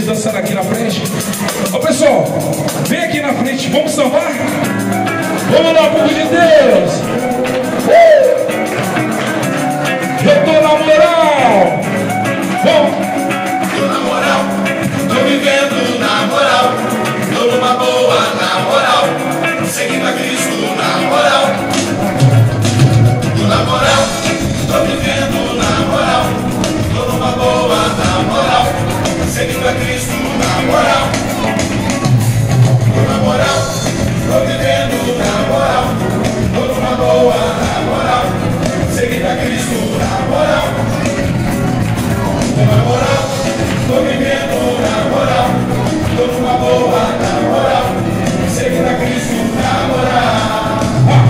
dançando aqui na frente. Ô pessoal, vem aqui na frente, vamos sambar? Vamos lá, povo de Deus! Eu tô na moral! Vamos! Tô na moral, tô vivendo na moral, tô numa boa na moral, seguindo a Cristo na moral. Tô na moral, tô vivendo na moral, tô numa boa na moral, seguindo a Cristo na moral. Tô na moral, tô vivendo na moral, tô numa boa na moral, seguindo a Cristo na moral. Tô na moral, tô vivendo na moral, tô numa boa na moral, seguindo a Cristo na moral.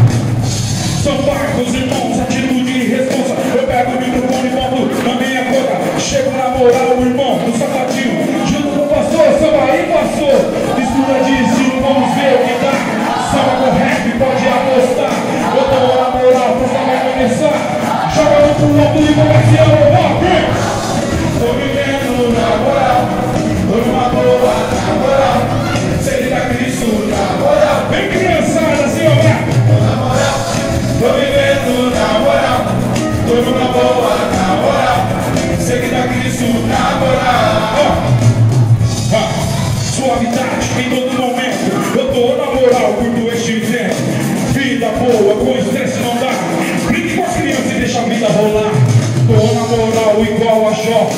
São barcos, irmãos, atitude e responsa. Eu pego o microfone e volto na minha conta. Chego na moral, irmão, no sapatinho, junto com o pastor, samba aí, pastor. Mistura de estilo, vamos ver o que dá. Samba com rap, pode apostar. Eu tô na moral, o samba vai começar. Joga no pro alto e comece a louvar. Tô vivendo na moral, tô numa boa na moral, seguindo a Cristo na moral. Vem criançada, assim, ó, vai. Tô na moral, tô vivendo na moral, tô numa boa na moral, seguindo a Cristo na moral. Suavidade em todo momento. Eu tô na moral, curto este vento. Vida boa, com estresse não dá. Brinque com as crianças e deixa a vida rolar. Tô na moral igual a Jó.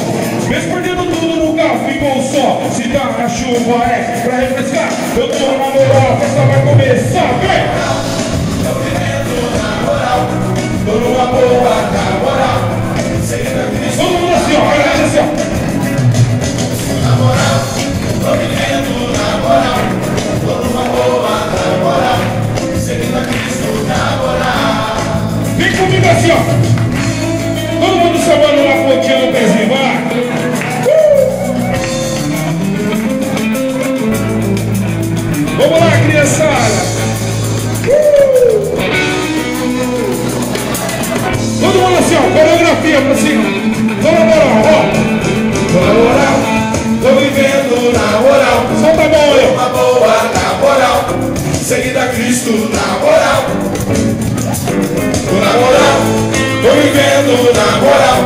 Mesmo perdendo tudo no carro, ficou só. Se tá na chuva é pra refrescar. Eu tô na moral, a festa vai começar. Vem! Tô vivendo na moral, tô numa boa na moral, seguindo a Cristo. Todo mundo assim, ó, olha assim, ó. Tô na moral, tô vivendo na moral, tô numa boa na moral, seguindo a Cristo na moral. Vem comigo assim, ó. Todo mundo chamando lá, ponteando o pezinho, vai. Vamos lá, criançada. Todo mundo assim, ó, coreografia pra cima. Tô na moral, ó. Tô na moral, tô vivendo na moral, Solta a mão aí. uma boa na moral, seguindo a Cristo na moral. Tô na moral, tô vivendo na moral,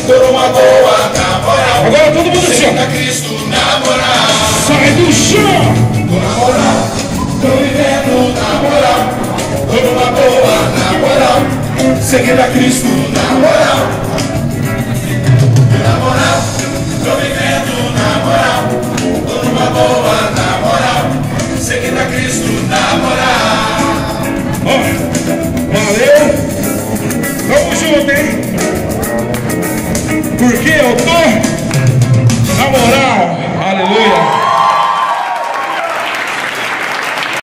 tô numa boa na moral. Agora todo mundo assim, Seguindo ó. a Cristo na moral. Sai do chão. Tô na moral, tô vivendo na moral, tô numa boa na moral, seguindo a Cristo na moral. Tô na moral, tô vivendo na moral, tô numa boa na moral, seguindo a Cristo na moral. Ó, valeu. Vamos junto, hein? Porque eu tô